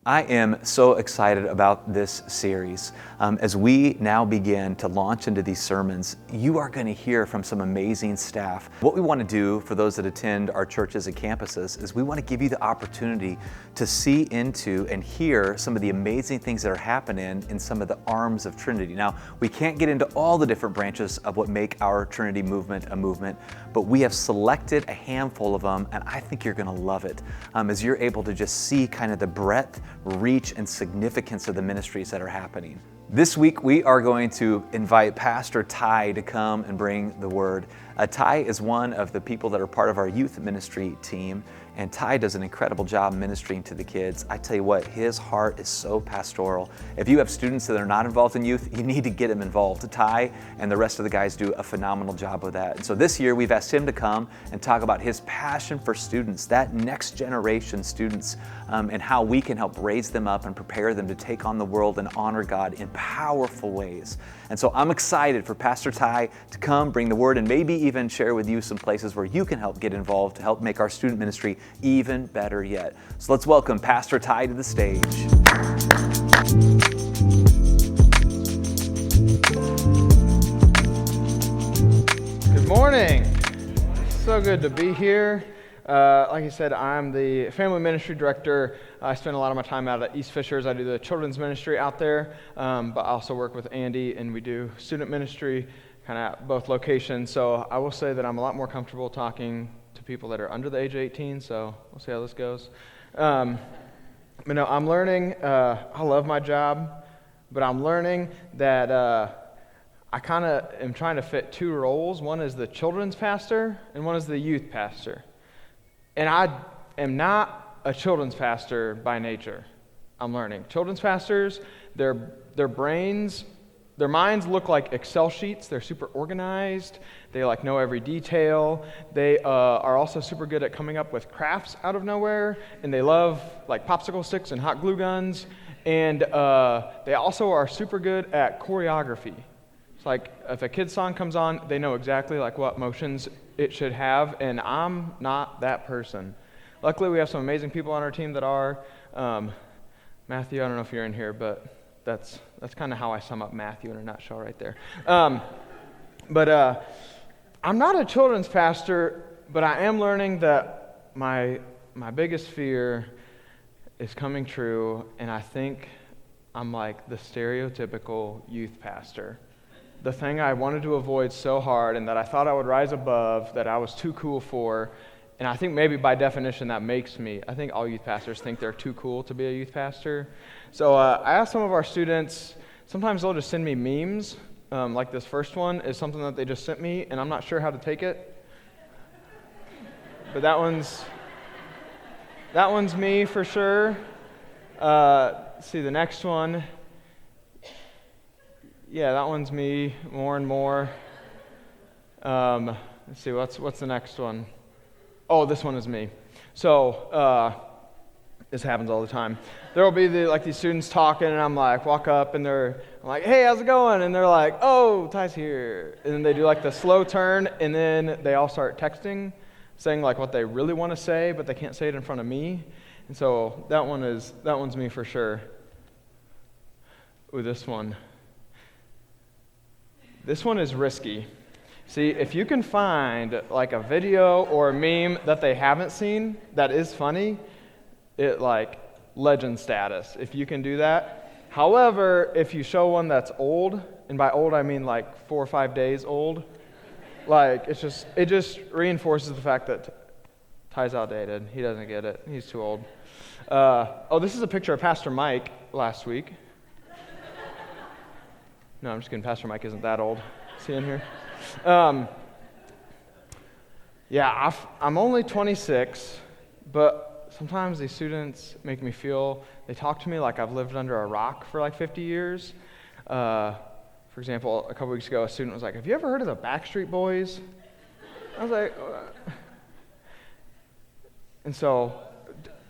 I am so excited about this series. As we now begin to launch into these sermons, you are going to hear from some amazing staff. What we want to do for those that attend our churches and campuses is we want to give you the opportunity to see into and hear some of the amazing things that are happening in some of the arms of Trinity. Now, we can't get into all the different branches of what make our Trinity movement a movement, but we have selected a handful of them, and I think you're going to love it as you're able to just see kind of the breadth, reach, and significance of the ministries that are happening. This week, we are going to invite Pastor Ty to come and bring the word. Ty is one of the people that are part of our youth ministry team, and Ty does an incredible job ministering to the kids. I tell you what, his heart is so pastoral. If you have students that are not involved in youth, you need to get them involved. Ty and the rest of the guys do a phenomenal job with that. And so this year, we've asked him to come and talk about his passion for students, that next generation students, and how we can help raise them up and prepare them to take on the world and honor God in powerful ways. And so I'm excited for Pastor Ty to come, bring the word, and maybe even share with you some places where you can help get involved to help make our student ministry even better yet. So let's welcome Pastor Ty to the stage. Good morning. So good to be here. Like I said, I'm the family ministry director. I spend a lot of my time out at East Fishers. I do the children's ministry out there, but I also work with Andy, and we do student ministry kind of at both locations. So I will say that I'm a lot more comfortable talking to people that are under the age of 18, so we'll see how this goes. I'm learning, I love my job, but I'm learning that I kind of am trying to fit two roles. One is the children's pastor, and one is the youth pastor. And I am not a children's pastor by nature. I'm learning. Children's pastors, their minds look like Excel sheets. They're super organized. They know every detail. They are also super good at coming up with crafts out of nowhere, and they love popsicle sticks and hot glue guns. And they also are super good at choreography. It's if a kid's song comes on, they know exactly what motions it should have, and I'm not that person. Luckily, we have some amazing people on our team that are. Matthew, I don't know if you're in here, but that's kind of how I sum up Matthew in a nutshell right there. But I'm not a children's pastor, but I am learning that my biggest fear is coming true, and I think I'm like the stereotypical youth pastor. The thing I wanted to avoid so hard and that I thought I would rise above, that I was too cool for, and I think maybe by definition that makes me. I think all youth pastors think they're too cool to be a youth pastor. So I asked some of our students, sometimes they'll just send me memes, like this first one is something that they just sent me, and I'm not sure how to take it. But that one's me for sure. Let's see, the next one. Yeah, that one's me more and more. Let's see, what's the next one? Oh, this one is me. So, this happens all the time. There will be these students talking, and I'm walk up, and I'm like, hey, how's it going? And they're like, oh, Ty's here. And then they do the slow turn, and then they all start texting, saying what they really want to say, but they can't say it in front of me. And so that one's me for sure. Ooh, this one. This one is risky. See, if you can find a video or a meme that they haven't seen that is funny, it legend status, if you can do that. However, if you show one that's old, and by old I mean 4 or 5 days old, it just reinforces the fact that Ty's outdated. He doesn't get it. He's too old. This is a picture of Pastor Mike last week. No, I'm just kidding. Pastor Mike isn't that old. Is he in here? I'm only 26, but sometimes these students make me feel, they talk to me like I've lived under a rock for 50 years. For example, a couple weeks ago, a student was like, have you ever heard of the Backstreet Boys? I was like, And so,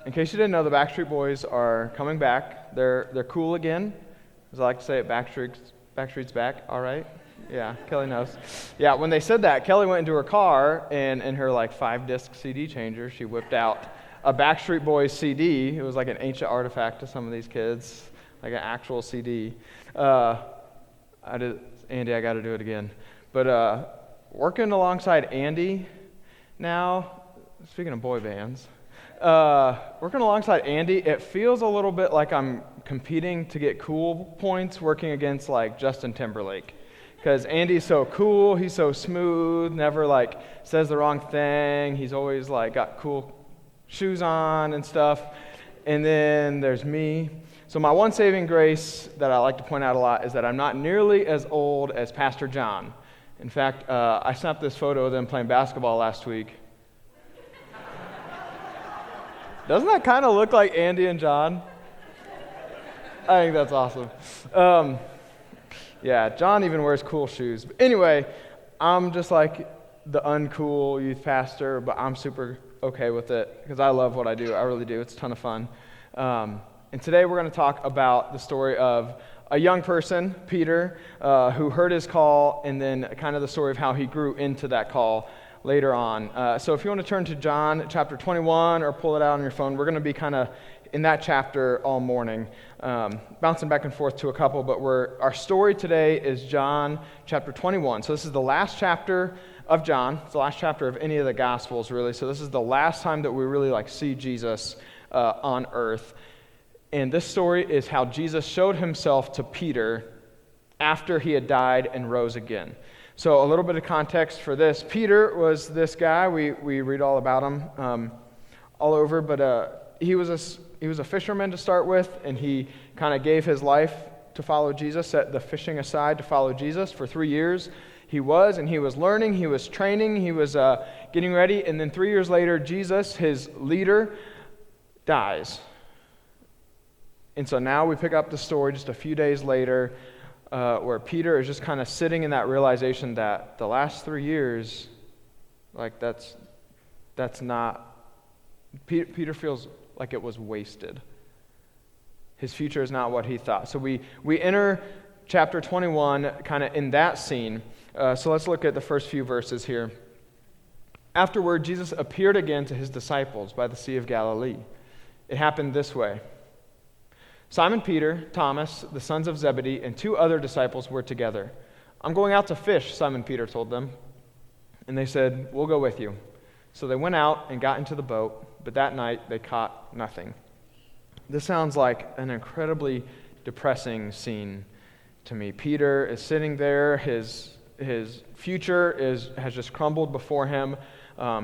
in case you didn't know, the Backstreet Boys are coming back. They're cool again. As I like to say it, Backstreet's back, all right? Yeah, Kelly knows. Yeah, when they said that, Kelly went into her car, and in her 5-disc CD changer, she whipped out a Backstreet Boys CD. It was like an ancient artifact to some of these kids, like an actual CD. Andy, I got to do it again. But working alongside Andy now, speaking of boy bands, working alongside Andy, it feels a little bit like I'm competing to get cool points working against like Justin Timberlake. Because Andy's so cool, he's so smooth, never like says the wrong thing. He's always like got cool shoes on and stuff. And then there's me. So my one saving grace that I like to point out a lot is that I'm not nearly as old as Pastor John. In fact, I snapped this photo of them playing basketball last week. Doesn't that kind of look like Andy and John? I think that's awesome. Yeah, John even wears cool shoes. But anyway, I'm just like the uncool youth pastor, but I'm super okay with it because I love what I do. I really do. It's a ton of fun. And today we're going to talk about the story of a young person, Peter, who heard his call, and then kind of the story of how he grew into that call later on. So if you want to turn to John chapter 21 or pull it out on your phone, we're going to be kind of in that chapter all morning, bouncing back and forth to a couple, but our story today is John chapter 21. So this is the last chapter of John. It's the last chapter of any of the Gospels, really. So this is the last time that we really like see Jesus on earth. And this story is how Jesus showed himself to Peter after he had died and rose again. So a little bit of context for this. Peter was this guy. We read all about him all over, but he was a fisherman to start with, and he kind of gave his life to follow Jesus, set the fishing aside to follow Jesus for 3 years. He was learning, he was training, he was getting ready, and then 3 years later, Jesus, his leader, dies. And so now we pick up the story just a few days later, where Peter is just kind of sitting in that realization that the last 3 years, like that's not, Peter feels like it was wasted. His future is not what he thought. So we enter chapter 21 kind of in that scene. So let's look at the first few verses here. Afterward, Jesus appeared again to his disciples by the Sea of Galilee. It happened this way. Simon Peter, Thomas, the sons of Zebedee, and 2 other disciples were together. I'm going out to fish, Simon Peter told them. And they said, we'll go with you. So they went out and got into the boat, but that night they caught nothing. This sounds like an incredibly depressing scene to me. Peter is sitting there, his future has just crumbled before him.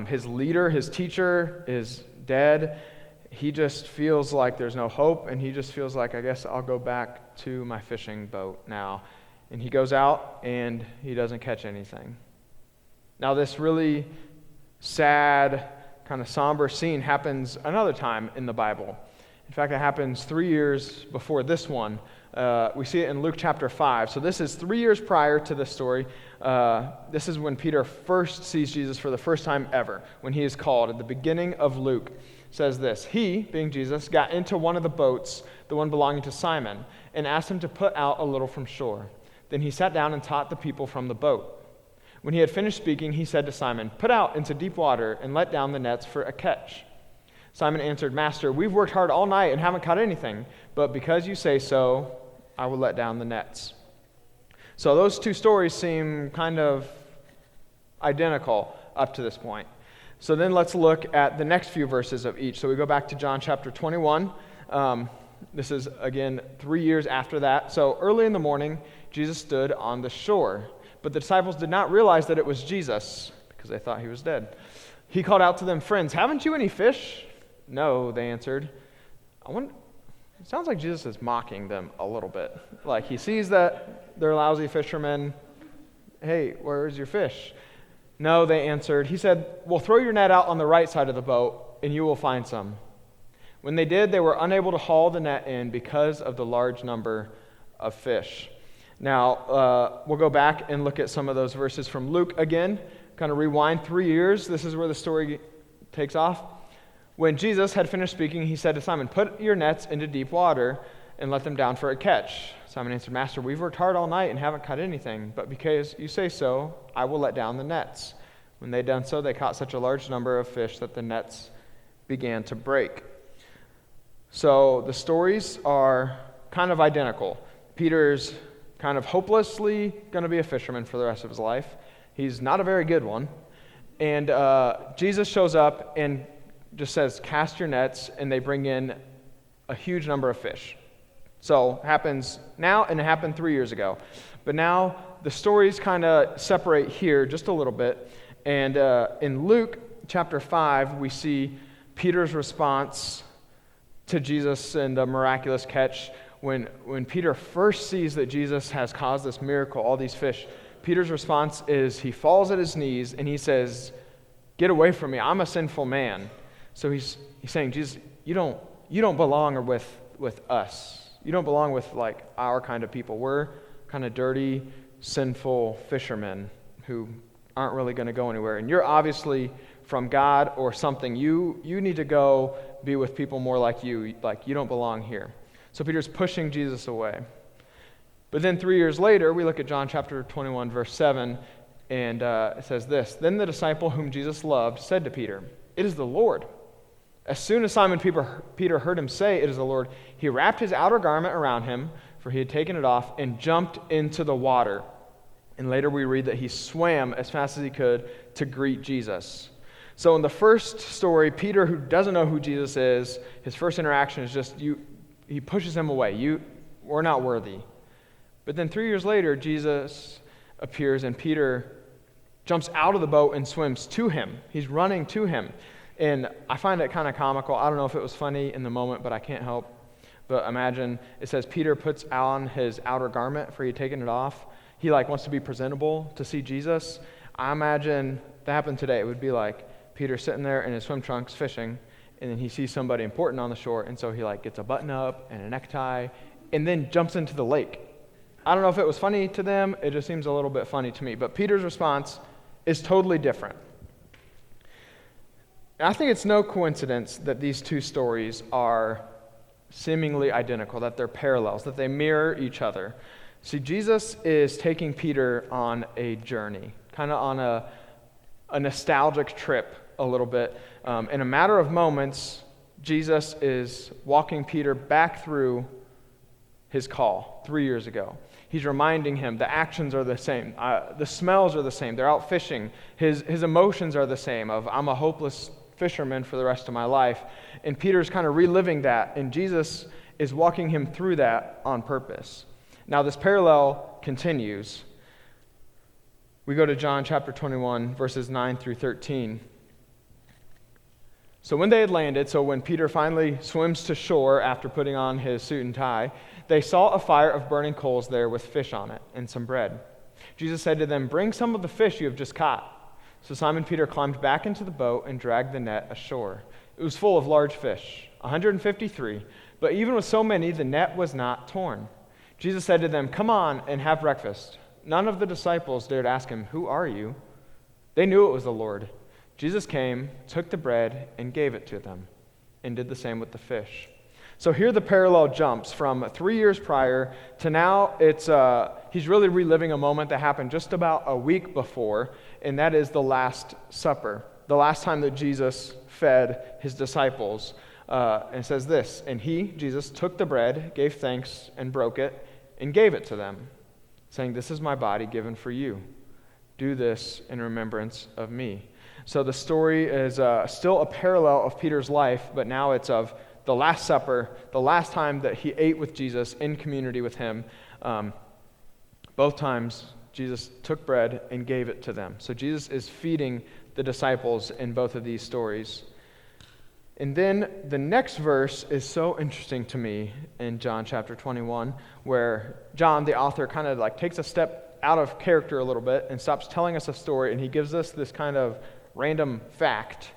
His leader, his teacher is dead. He just feels like there's no hope, and he just feels like, I guess I'll go back to my fishing boat now. And he goes out, and he doesn't catch anything. Now, this really sad, kind of somber scene happens another time in the Bible. In fact, it happens 3 years before this one. We see it in Luke chapter 5. So this is 3 years prior to this story. This is when Peter first sees Jesus for the first time ever, when he is called. At the beginning of Luke, says this, he, being Jesus, got into one of the boats, the one belonging to Simon, and asked him to put out a little from shore. Then he sat down and taught the people from the boat. When he had finished speaking, he said to Simon, put out into deep water and let down the nets for a catch. Simon answered, Master, we've worked hard all night and haven't caught anything, but because you say so, I will let down the nets. So those 2 stories seem kind of identical up to this point. So then let's look at the next few verses of each. So we go back to John chapter 21. This is, again, 3 years after that. So early in the morning, Jesus stood on the shore. But the disciples did not realize that it was Jesus because they thought he was dead. He called out to them, friends, haven't you any fish? No, they answered. It sounds like Jesus is mocking them a little bit. Like he sees that they're lousy fishermen. Hey, where's your fish? No, they answered. He said, well, throw your net out on the right side of the boat, and you will find some. When they did, they were unable to haul the net in because of the large number of fish. Now, we'll go back and look at some of those verses from Luke again, kind of rewind 3 years. This is where the story takes off. When Jesus had finished speaking, he said to Simon, put your nets into deep water and let them down for a catch. Simon answered, Master, we've worked hard all night and haven't caught anything, but because you say so, I will let down the nets. When they had done so, they caught such a large number of fish that the nets began to break. So the stories are kind of identical. Peter's kind of hopelessly going to be a fisherman for the rest of his life. He's not a very good one. And Jesus shows up and just says, cast your nets, and they bring in a huge number of fish. So it happens now, and it happened 3 years ago. But now the stories kind of separate here just a little bit. And in Luke chapter 5, we see Peter's response to Jesus and the miraculous catch. When Peter first sees that Jesus has caused this miracle, all these fish, Peter's response is he falls at his knees and he says, get away from me, I'm a sinful man. So he's saying, Jesus, you don't belong with us. You don't belong with like our kind of people. We're kind of dirty, sinful fishermen who aren't really going to go anywhere. And you're obviously from God or something. You need to go be with people more like you. Like you don't belong here. So Peter's pushing Jesus away. But then 3 years later, we look at John chapter 21, verse 7, and it says this, Then the disciple whom Jesus loved said to Peter, It is the Lord. As soon as Simon Peter heard him say, It is the Lord, he wrapped his outer garment around him, for he had taken it off, and jumped into the water. And later we read that he swam as fast as he could to greet Jesus. So in the first story, Peter, who doesn't know who Jesus is, his first interaction is just, he pushes him away. We're not worthy. But then 3 years later, Jesus appears, and Peter jumps out of the boat and swims to him. He's running to him. And I find it kind of comical. I don't know if it was funny in the moment, but I can't help but imagine. It says Peter puts on his outer garment, for he had taken it off. He wants to be presentable to see Jesus. I imagine that happened today. It would be like Peter sitting there in his swim trunks fishing, and then he sees somebody important on the shore, and so he gets a button up and a necktie, and then jumps into the lake. I don't know if it was funny to them. It just seems a little bit funny to me. But Peter's response is totally different. And I think it's no coincidence that these two stories are seemingly identical, that they're parallels, that they mirror each other. See, Jesus is taking Peter on a journey, kind of on a nostalgic trip a little bit. In a matter of moments, Jesus is walking Peter back through his call 3 years ago. He's reminding him the actions are the same. The smells are the same. They're out fishing. His emotions are the same of, I'm a hopeless fisherman for the rest of my life. And Peter's kind of reliving that, and Jesus is walking him through that on purpose. Now, this parallel continues. We go to John chapter 21, verses 9 through 13. So when they had landed, so when Peter finally swims to shore after putting on his suit and tie, they saw a fire of burning coals there with fish on it and some bread. Jesus said to them, Bring some of the fish you have just caught. So Simon Peter climbed back into the boat and dragged the net ashore. It was full of large fish, 153, but even with so many, the net was not torn. Jesus said to them, Come on and have breakfast. None of the disciples dared ask him, Who are you? They knew it was the Lord. Jesus came, took the bread, and gave it to them, and did the same with the fish. So here the parallel jumps from 3 years prior to now. He's really reliving a moment that happened just about a week before, and that is the Last Supper, the last time that Jesus fed his disciples. And it says this, And he, Jesus, took the bread, gave thanks, and broke it, and gave it to them, saying, This is my body given for you. Do this in remembrance of me. So the story is still a parallel of Peter's life, but now it's of the Last Supper, the last time that he ate with Jesus in community with him. Both times, Jesus took bread and gave it to them. So Jesus is feeding the disciples in both of these stories. And then the next verse is so interesting to me in John chapter 21, where John, the author, kind of takes a step out of character a little bit and stops telling us a story, and he gives us this kind of random fact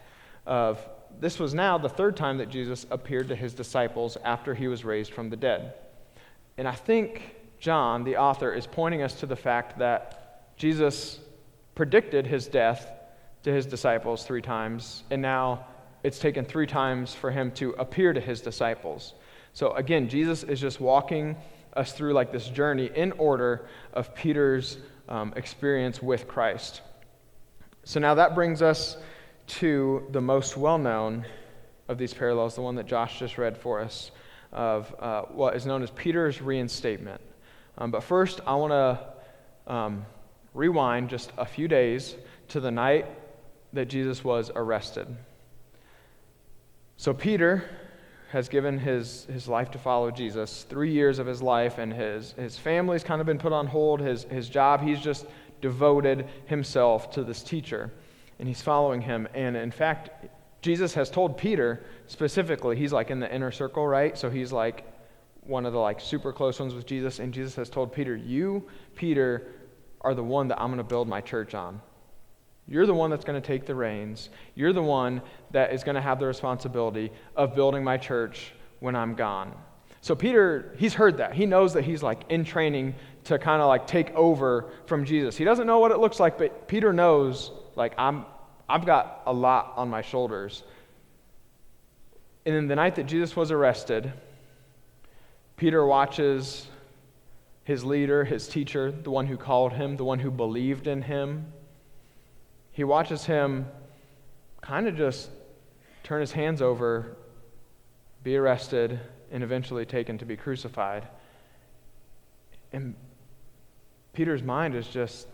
of this was now the third time that Jesus appeared to his disciples after he was raised from the dead. And I think John, the author, is pointing us to the fact that Jesus predicted his death to his disciples 3 times, and now it's taken 3 times for him to appear to his disciples. So again, Jesus is just walking us through this journey in order of Peter's experience with Christ. So now that brings us to the most well-known of these parallels, the one that Josh just read for us, of what is known as Peter's reinstatement. But first, I want to rewind just a few days to the night that Jesus was arrested. So Peter has given his life to follow Jesus, 3 years of his life, and his family's kind of been put on hold, his job, he's just devoted himself to this teacher, and he's following him. And in fact, Jesus has told Peter specifically, he's like in the inner circle, right? So he's like one of the like super close ones with Jesus, and Jesus has told Peter, you, Peter, are the one that I'm going to build my church on. You're the one that's going to take the reins. You're the one that is going to have the responsibility of building my church when I'm gone. So Peter, he's heard that. He knows that he's like in training to kind of like take over from Jesus. He doesn't know what it looks like, but Peter knows like I've got a lot on my shoulders. And then the night that Jesus was arrested, Peter watches his leader, his teacher, the one who called him, the one who believed in him. He watches him kind of just turn his hands over, be arrested, and eventually taken to be crucified. And Peter's mind is just,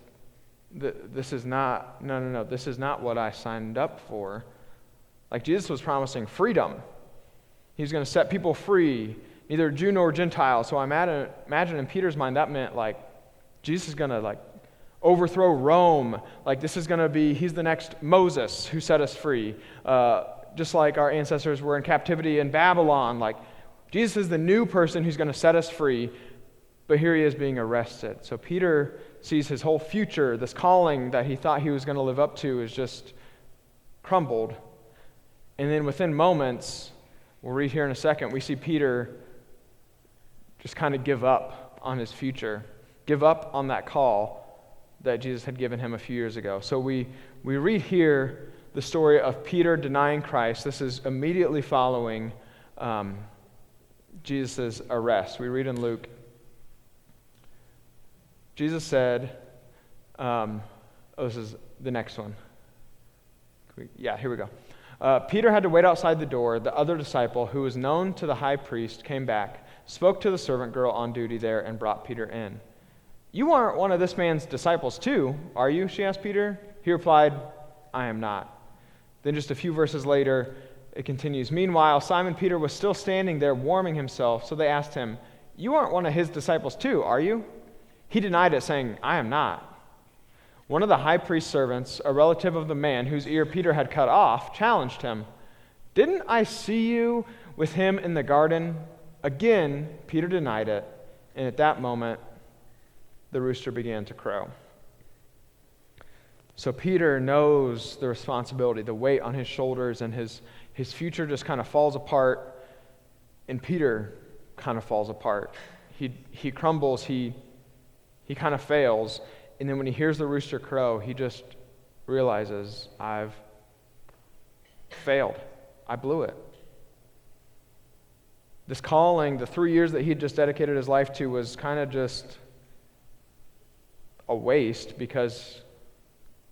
this is not what I signed up for. Like Jesus was promising freedom. He's going to set people free, neither Jew nor Gentile. So I imagine in Peter's mind that meant like Jesus is going to like overthrow Rome. Like this is going to be, he's the next Moses who set us free. Just like our ancestors were in captivity in Babylon. Like Jesus is the new person who's going to set us free. But here he is being arrested. So Peter sees his whole future, this calling that he thought he was going to live up to is just crumbled. And then within moments, we'll read here in a second, we see Peter just kind of give up on his future, give up on that call that Jesus had given him a few years ago. So we read here the story of Peter denying Christ. This is immediately following Jesus' arrest. We read in Luke, Jesus said, this is the next one. Here we go. Peter had to wait outside the door. The other disciple, who was known to the high priest, came back, spoke to the servant girl on duty there, and brought Peter in. You aren't one of this man's disciples too, are you? She asked Peter. He replied, I am not. Then just a few verses later, it continues. Meanwhile, Simon Peter was still standing there warming himself, so they asked him, you aren't one of his disciples too, are you? He denied it, saying, I am not. One of the high priest's servants, a relative of the man whose ear Peter had cut off, challenged him. Didn't I see you with him in the garden? Again, Peter denied it, and at that moment, the rooster began to crow. So Peter knows the responsibility, the weight on his shoulders, and his future just kind of falls apart, and Peter kind of falls apart. He crumbles, he kind of fails, and then when he hears the rooster crow, he just realizes, I've failed. I blew it. This calling, the 3 years that he had just dedicated his life to, was kind of just a waste, because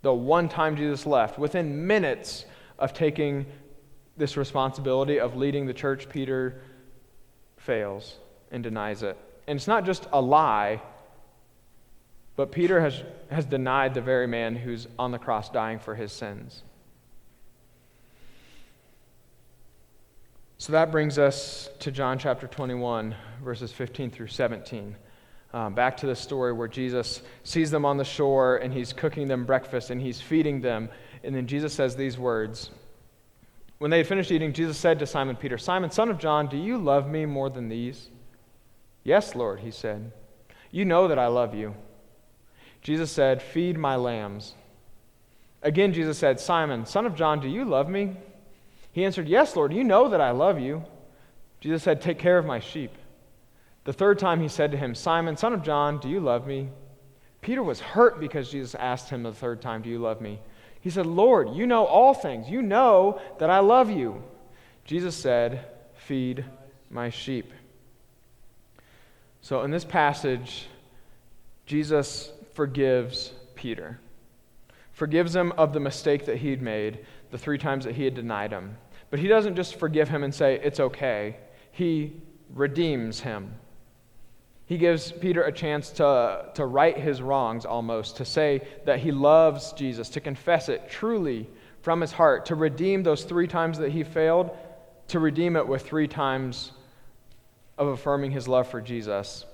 the one time Jesus left, within minutes of taking this responsibility of leading the church, Peter fails and denies it. And it's not just a lie, but Peter has denied the very man who's on the cross dying for his sins. So that brings us to John chapter 21, verses 15 through 17. Back to the story where Jesus sees them on the shore, and he's cooking them breakfast, and he's feeding them. And then Jesus says these words. When they had finished eating, Jesus said to Simon Peter, Simon, son of John, do you love me more than these? Yes, Lord, he said. You know that I love you. Jesus said, feed my lambs. Again, Jesus said, Simon, son of John, do you love me? He answered, yes, Lord, you know that I love you. Jesus said, take care of my sheep. The third time he said to him, Simon, son of John, do you love me? Peter was hurt because Jesus asked him the third time, do you love me? He said, Lord, you know all things. You know that I love you. Jesus said, feed my sheep. So in this passage, Jesus forgives Peter. Forgives him of the mistake that he'd made, the 3 times that he had denied him. But he doesn't just forgive him and say, it's okay. He redeems him. He gives Peter a chance to right his wrongs almost, to say that he loves Jesus, to confess it truly from his heart, to redeem those 3 times that he failed, to redeem it with 3 times of affirming his love for Jesus.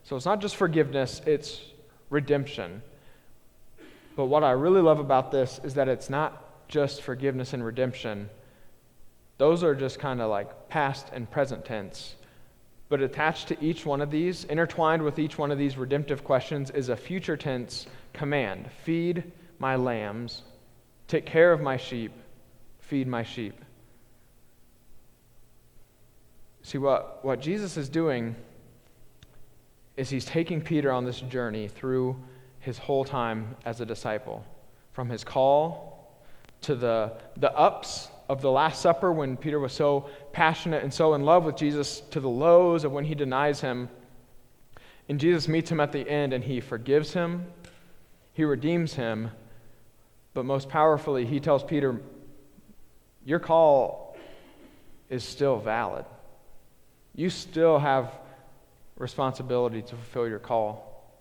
So it's not just forgiveness, it's redemption. But what I really love about this is that it's not just forgiveness and redemption. Those are just kind of like past and present tense. But attached to each one of these, intertwined with each one of these redemptive questions, is a future tense command. Feed my lambs. Take care of my sheep. Feed my sheep. See, what Jesus is doing is he's taking Peter on this journey through his whole time as a disciple. From his call to the ups of the Last Supper when Peter was so passionate and so in love with Jesus, to the lows of when he denies him. And Jesus meets him at the end and he forgives him, he redeems him, but most powerfully he tells Peter, your call is still valid. You still have responsibility to fulfill your call.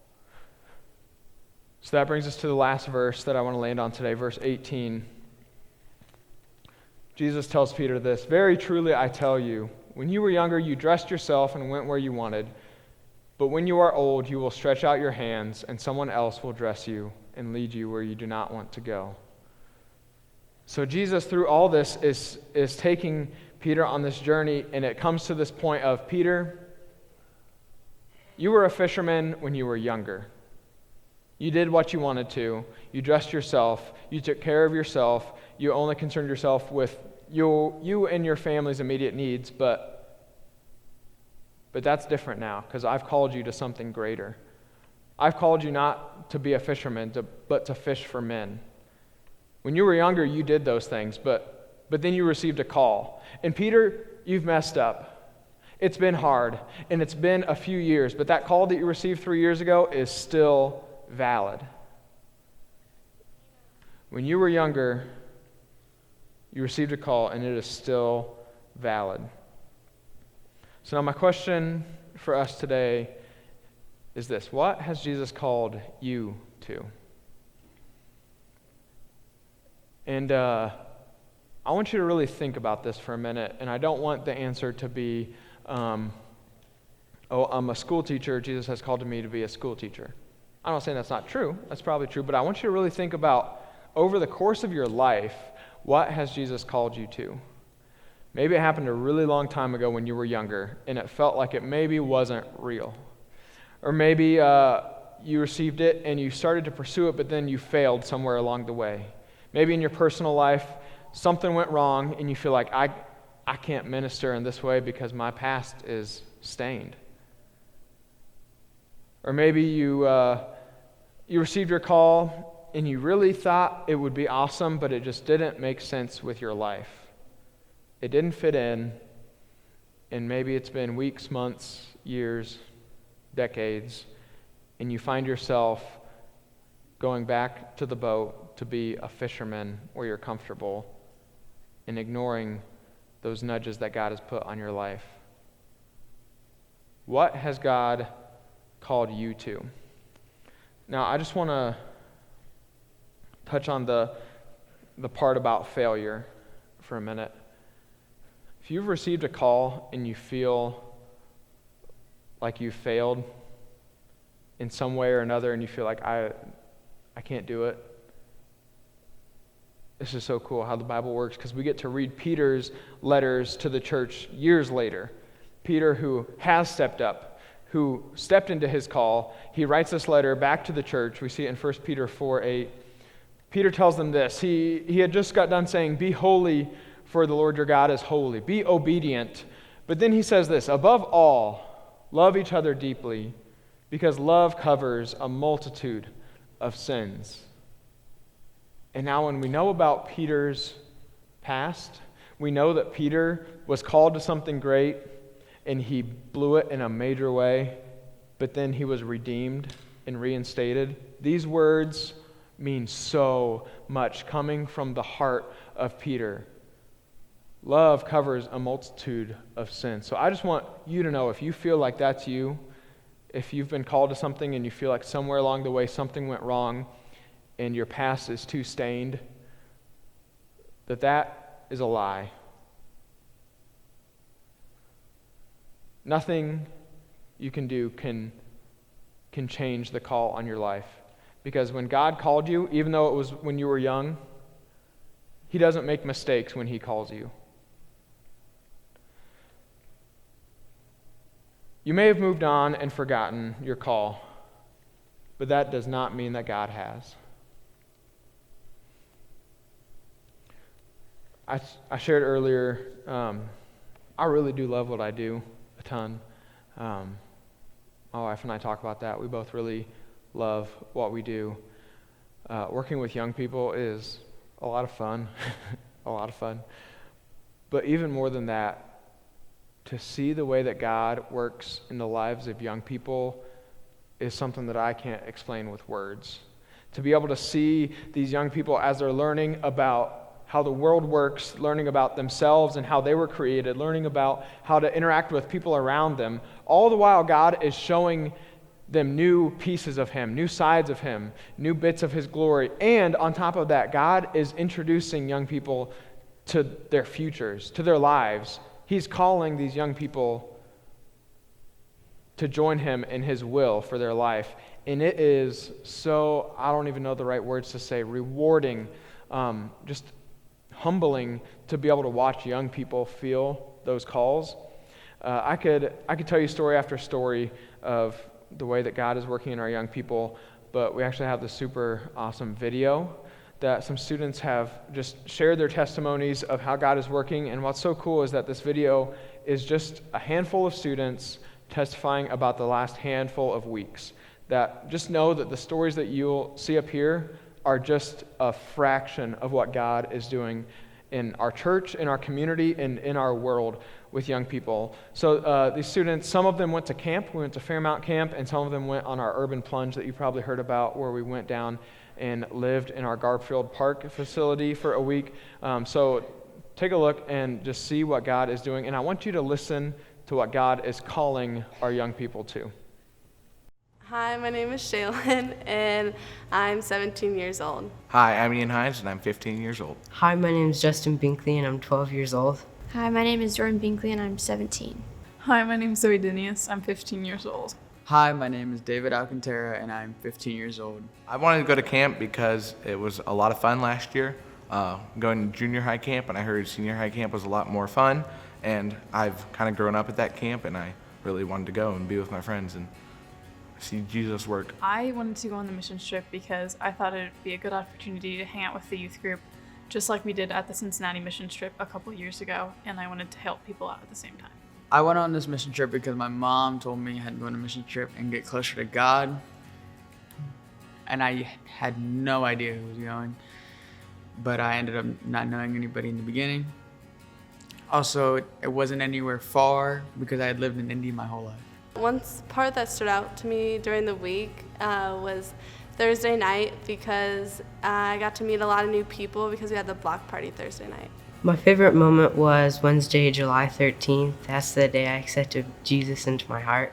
So that brings us to the last verse that I want to land on today, verse 18. Jesus tells Peter this, very truly I tell you, when you were younger you dressed yourself and went where you wanted, but when you are old you will stretch out your hands and someone else will dress you and lead you where you do not want to go. So Jesus, through all this, is taking Peter on this journey, and it comes to this point of, Peter, you were a fisherman when you were younger. You did what you wanted to. You dressed yourself. You took care of yourself. You only concerned yourself with you and your family's immediate needs, but that's different now, because I've called you to something greater. I've called you not to be a fisherman, but to fish for men. When you were younger, you did those things, but then you received a call. And Peter, you've messed up. It's been hard, and it's been a few years, but that call that you received 3 years ago is still valid. When you were younger, you received a call, and it is still valid. So now my question for us today is this: what has Jesus called you to? And I want you to really think about this for a minute, and I don't want the answer to be, I'm a school teacher, Jesus has called me to be a school teacher. I'm not saying that's not true, that's probably true, but I want you to really think about, over the course of your life, what has Jesus called you to? Maybe it happened a really long time ago when you were younger, and it felt like it maybe wasn't real. Or maybe you received it and you started to pursue it, but then you failed somewhere along the way. Maybe in your personal life, something went wrong and you feel like, I can't minister in this way because my past is stained. Or maybe you received your call and you really thought it would be awesome, but it just didn't make sense with your life. It didn't fit in, and maybe it's been weeks, months, years, decades, and you find yourself going back to the boat to be a fisherman where you're comfortable and ignoring those nudges that God has put on your life. What has God called you to? Now, I just want to touch on the part about failure for a minute. If you've received a call and you feel like you failed in some way or another, and you feel like, I can't do it, this is so cool how the Bible works, because we get to read Peter's letters to the church years later. Peter, who has stepped up, who stepped into his call, he writes this letter back to the church. We see it in 1 Peter 4:8. Peter tells them this. He had just got done saying, be holy, for the Lord your God is holy. Be obedient. But then he says this: above all, love each other deeply, because love covers a multitude of sins. And now when we know about Peter's past, we know that Peter was called to something great, and he blew it in a major way, but then he was redeemed and reinstated. These words mean so much coming from the heart of Peter. Love covers a multitude of sins. So I just want you to know, if you feel like that's you, if you've been called to something and you feel like somewhere along the way something went wrong and your past is too stained, that is a lie. Nothing you can do can change the call on your life. Because when God called you, even though it was when you were young, He doesn't make mistakes when He calls you. You may have moved on and forgotten your call, but that does not mean that God has. I shared earlier, I really do love what I do a ton. My wife and I talk about that. We both really love what we do. Working with young people is a lot of fun, a lot of fun. But even more than that, to see the way that God works in the lives of young people is something that I can't explain with words. To be able to see these young people as they're learning about how the world works, learning about themselves and how they were created, learning about how to interact with people around them, all the while God is showing them new pieces of Him, new sides of Him, new bits of His glory. And on top of that, God is introducing young people to their futures, to their lives. He's calling these young people to join Him in His will for their life. And it is so, I don't even know the right words to say, rewarding, just humbling to be able to watch young people feel those calls. I could tell you story after story of the way that God is working in our young people, but we actually have this super awesome video that some students have just shared their testimonies of how God is working. And what's so cool is that this video is just a handful of students testifying about the last handful of weeks. That just know that the stories that you'll see up here are just a fraction of what God is doing in our church, in our community, and in our world with young people. So these students, some of them went to camp. We went to Fairmount Camp, and some of them went on our urban plunge that you probably heard about, where we went down and lived in our Garfield Park facility for a week. So take a look and just see what God is doing. And I want you to listen to what God is calling our young people to. Hi, my name is Shaylin, and I'm 17 years old. Hi, I'm Ian Hines, and I'm 15 years old. Hi, my name is Justin Binkley, and I'm 12 years old. Hi, my name is Jordan Binkley, and I'm 17. Hi, my name is Zoe Dinius. I'm 15 years old. Hi, my name is David Alcantara, and I'm 15 years old. I wanted to go to camp because it was a lot of fun last year, going to junior high camp, and I heard senior high camp was a lot more fun, and I've kind of grown up at that camp, and I really wanted to go and be with my friends and see Jesus work. I wanted to go on the mission trip because I thought it would be a good opportunity to hang out with the youth group, just like we did at the Cincinnati mission trip a couple years ago, and I wanted to help people out at the same time. I went on this mission trip because my mom told me I had to go on a mission trip and get closer to God, and I had no idea who was going, but I ended up not knowing anybody in the beginning. Also, it wasn't anywhere far because I had lived in Indy my whole life. One part that stood out to me during the week was Thursday night, because I got to meet a lot of new people because we had the block party Thursday night. My favorite moment was Wednesday, July 13th. That's the day I accepted Jesus into my heart.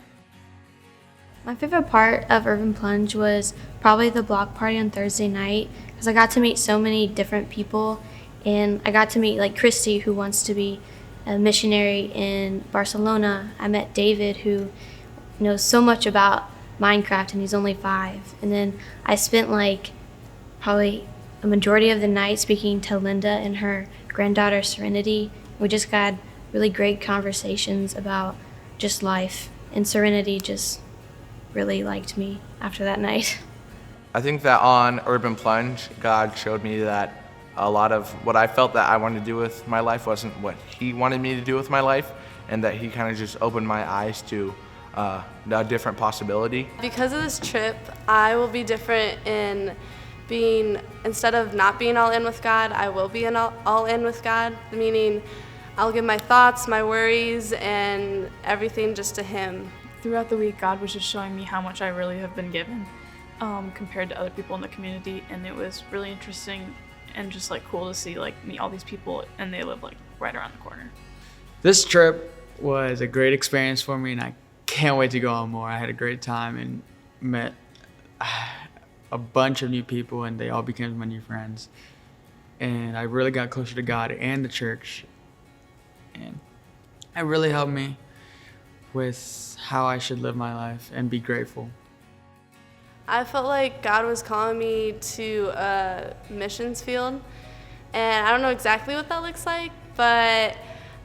My favorite part of Urban Plunge was probably the block party on Thursday night, because I got to meet so many different people, and I got to meet like Christy, who wants to be a missionary in Barcelona. I met David, who knows so much about Minecraft, and he's only 5. And then I spent like probably a majority of the night speaking to Linda and her granddaughter Trinity. We just got really great conversations about just life, and Serenity just really liked me after that night. I think that on Urban Plunge, God showed me that a lot of what I felt that I wanted to do with my life wasn't what He wanted me to do with my life, and that He kind of just opened my eyes to a different possibility. Because of this trip, I will be different in being, instead of not being all in with God, I will be all in with God, meaning I'll give my thoughts, my worries, and everything just to Him. Throughout the week, God was just showing me how much I really have been given compared to other people in the community, and it was really interesting and just like cool to see like meet all these people, and they live like right around the corner. This trip was a great experience for me, and I can't wait to go on more. I had a great time and met a bunch of new people, and they all became my new friends. And I really got closer to God and the church. And it really helped me with how I should live my life and be grateful. I felt like God was calling me to a missions field, and I don't know exactly what that looks like, but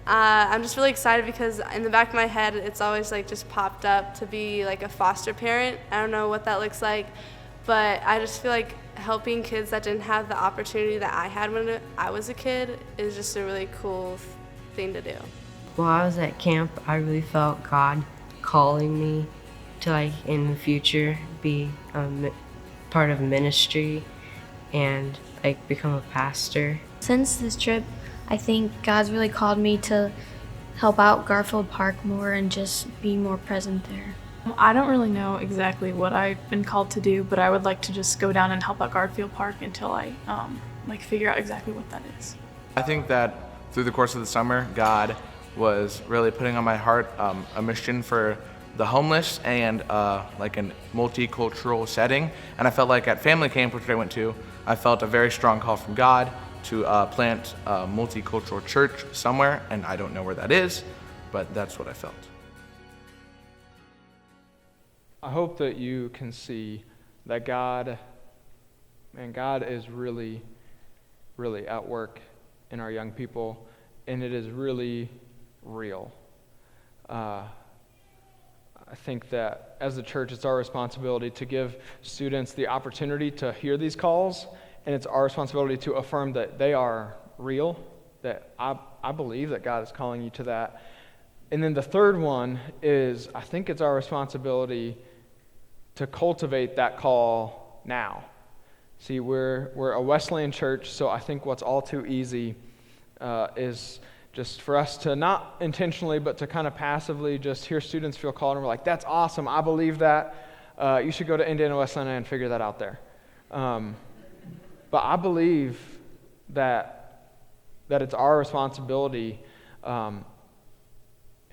I'm just really excited because in the back of my head, it's always like just popped up to be like a foster parent. I don't know what that looks like, but I just feel like helping kids that didn't have the opportunity that I had when I was a kid is just a really cool thing to do. While I was at camp, I really felt God calling me to, like, in the future, be part of ministry and, like, become a pastor. Since this trip, I think God's really called me to help out Garfield Park more and just be more present there. I don't really know exactly what I've been called to do, but I would like to just go down and help out Garfield Park until I like figure out exactly what that is. I think that through the course of the summer, God was really putting on my heart a mission for the homeless and like a multicultural setting. And I felt like at family camp, which I went to, I felt a very strong call from God to plant a multicultural church somewhere, and I don't know where that is, but that's what I felt. I hope that you can see that God is really, really at work in our young people, and it is really real. I think that as a church, it's our responsibility to give students the opportunity to hear these calls, and it's our responsibility to affirm that they are real, that I believe that God is calling you to that. And then the third one is, I think it's our responsibility to cultivate that call now. See, we're a Wesleyan church, so I think what's all too easy is just for us to not intentionally, but to kind of passively just hear students feel called, and we're like, that's awesome, I believe that. You should go to Indy and Wesleyan and figure that out there. But I believe that it's our responsibility, and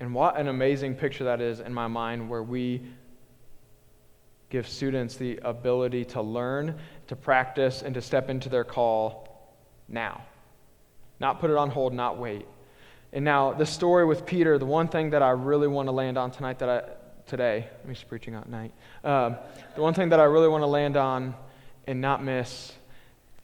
what an amazing picture that is in my mind, where we give students the ability to learn, to practice, and to step into their call now. Not put it on hold, not wait. And now, the story with Peter, the one thing that I really want to land on today, I'm just preaching at night. The one thing that I really want to land on and not miss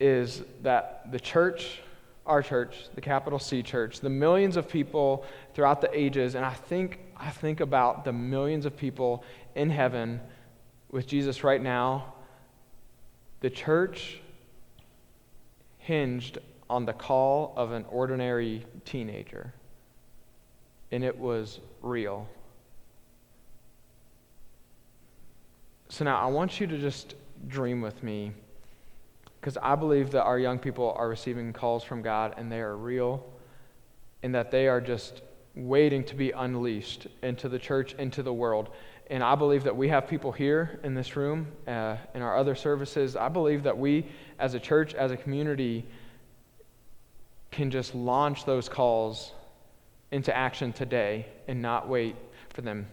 is that the church, our church, the capital C church, the millions of people throughout the ages, and I think about the millions of people in heaven with Jesus right now. The church hinged on the call of an ordinary teenager, and it was real. So now I want you to just dream with me, because I believe that our young people are receiving calls from God, and they are real, and that they are just waiting to be unleashed into the church, into the world. And I believe that we have people here in this room, in our other services. I believe that we, as a church, as a community, can just launch those calls into action today and not wait for them.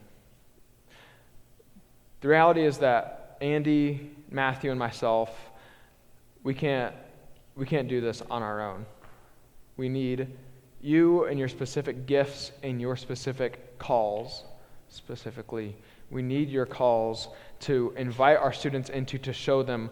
The reality is that Andy, Matthew, and myself, we can't do this on our own. We need you and your specific gifts and your specific calls specifically. We need your calls to invite our students into, to show them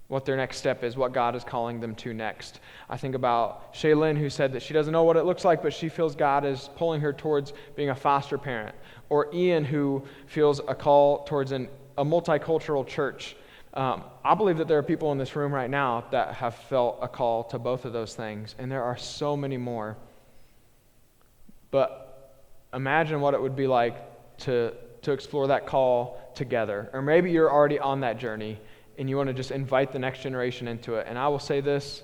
what their next step is, what God is calling them to next. I think about Shaylin, who said that she doesn't know what it looks like, but she feels God is pulling her towards being a foster parent. Or Ian, who feels a call towards a multicultural church. I believe that there are people in this room right now that have felt a call to both of those things, and there are so many more. But imagine what it would be like to explore that call together. Or maybe you're already on that journey, and you want to just invite the next generation into it. And I will say this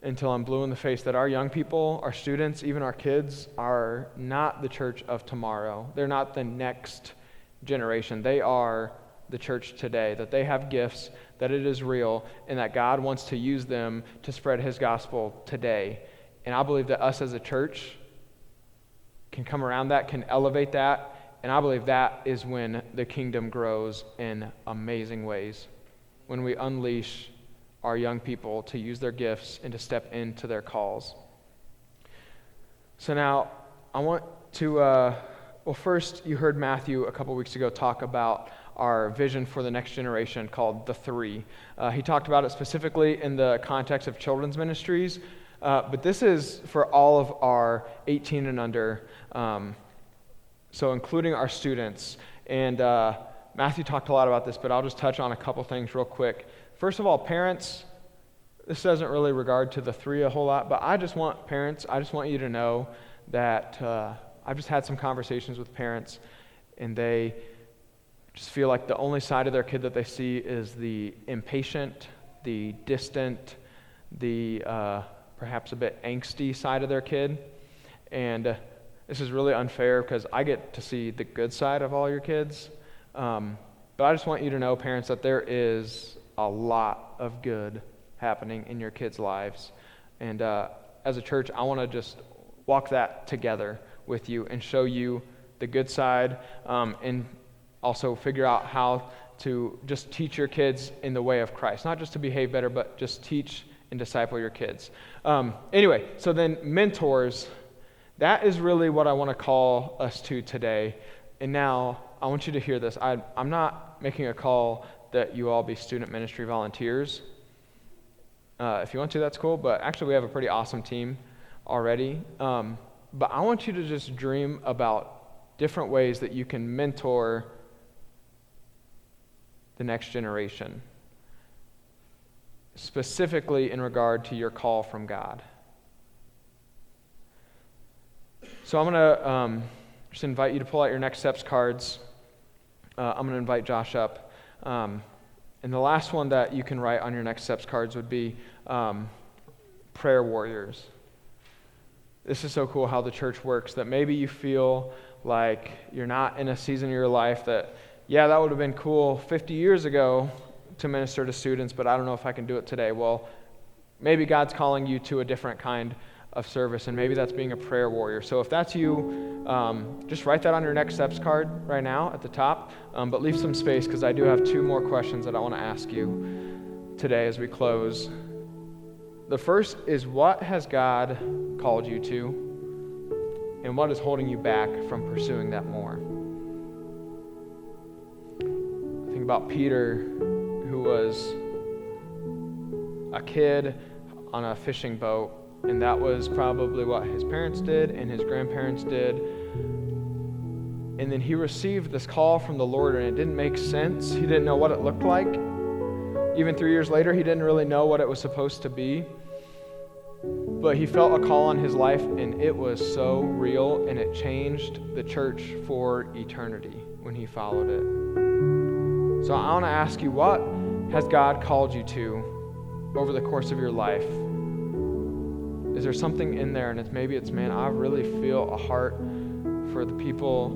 until I'm blue in the face, that our young people, our students, even our kids, are not the church of tomorrow. They're not the next generation. They are the church today, that they have gifts, that it is real, and that God wants to use them to spread his gospel today. And I believe that us as a church can come around that, can elevate that, and I believe that is when the kingdom grows in amazing ways, when we unleash our young people to use their gifts and to step into their calls. So now, I want to, first, you heard Matthew a couple weeks ago talk about our vision for the next generation called The Three. He talked about it specifically in the context of children's ministries, but this is for all of our 18 and under, so including our students. And Matthew talked a lot about this, but I'll just touch on a couple things real quick. First of all, parents, this doesn't really regard to the three a whole lot, but I just want you to know that I've just had some conversations with parents, and they just feel like the only side of their kid that they see is the impatient, the distant, the perhaps a bit angsty side of their kid. And this is really unfair because I get to see the good side of all your kids. But I just want you to know, parents, that there is a lot of good happening in your kids' lives. And as a church, I want to just walk that together with you and show you the good side, and also figure out how to just teach your kids in the way of Christ. Not just to behave better, but just teach and disciple your kids. Anyway, so then mentors, that is really what I want to call us to today. And now, I want you to hear this. I'm not making a call that you all be student ministry volunteers. If you want to, that's cool, but actually we have a pretty awesome team already. But I want you to just dream about different ways that you can mentor the next generation, specifically in regard to your call from God. So I'm going to just invite you to pull out your next steps cards. I'm going to invite Josh up. And the last one that you can write on your next steps cards would be prayer warriors. This is so cool how the church works, that maybe you feel like you're not in a season of your life that, yeah, that would have been cool 50 years ago to minister to students, but I don't know if I can do it today. Well, maybe God's calling you to a different kind of service, and maybe that's being a prayer warrior. So if that's you, just write that on your next steps card right now at the top, but leave some space because I do have 2 more questions that I want to ask you today as we close. The first is, what has God called you to, and what is holding you back from pursuing that more? Think about Peter, who was a kid on a fishing boat, and that was probably what his parents did and his grandparents did. And then he received this call from the Lord, and it didn't make sense. He didn't know what it looked like. Even 3 years later, he didn't really know what it was supposed to be. But he felt a call on his life, and it was so real, and it changed the church for eternity when he followed it. So I want to ask you, what has God called you to over the course of your life? Is there something in there, and maybe it's, man, I really feel a heart for the people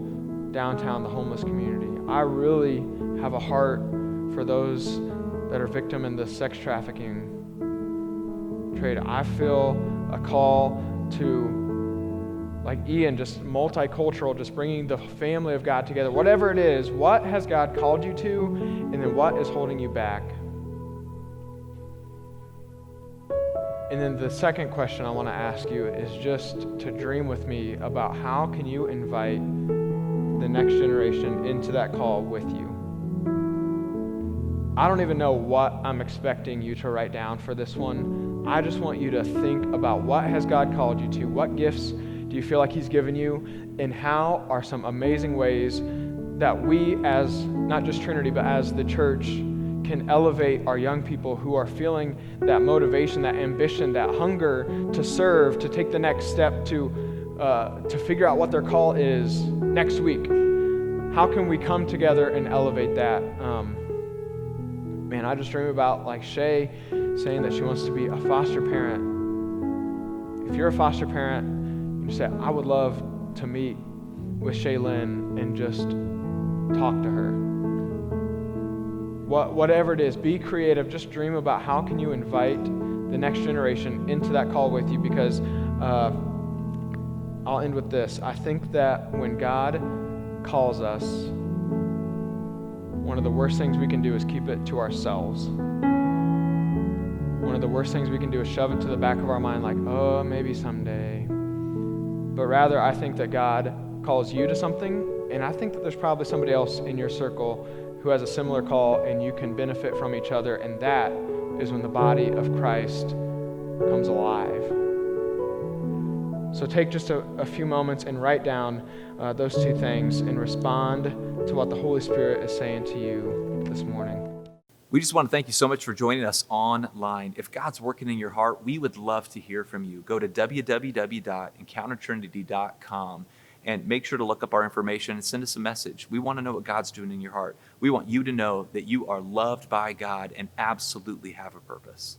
downtown, the homeless community. I really have a heart for those that are victim in the sex trafficking trade. I feel a call to, like Ian, just multicultural, just bringing the family of God together. Whatever it is, what has God called you to, and then what is holding you back? And then the second question I want to ask you is just to dream with me about how can you invite the next generation into that call with you. I don't even know what I'm expecting you to write down for this one. I just want you to think about, what has God called you to? What gifts do you feel like He's given you? And how are some amazing ways that we, as not just Trinity, but as the church, can elevate our young people who are feeling that motivation, that ambition, that hunger to serve, to take the next step, to figure out what their call is next week. How can we come together and elevate that? Man, I just dream about, like, Shay saying that she wants to be a foster parent. If you're a foster parent, you say, I would love to meet with Shaylin and just talk to her. Whatever it is, be creative. Just dream about how can you invite the next generation into that call with you, because I'll end with this. I think that when God calls us, one of the worst things we can do is keep it to ourselves. One of the worst things we can do is shove it to the back of our mind like, oh, maybe someday. But rather, I think that God calls you to something, and I think that there's probably somebody else in your circle who has a similar call, and you can benefit from each other, and that is when the body of Christ comes alive. So take just a few moments and write down those two things and respond to what the Holy Spirit is saying to you this morning. We just want to thank you so much for joining us online. If God's working in your heart, we would love to hear from you. Go to www.encountertrinity.com and make sure to look up our information and send us a message. We want to know what God's doing in your heart. We want you to know that you are loved by God and absolutely have a purpose.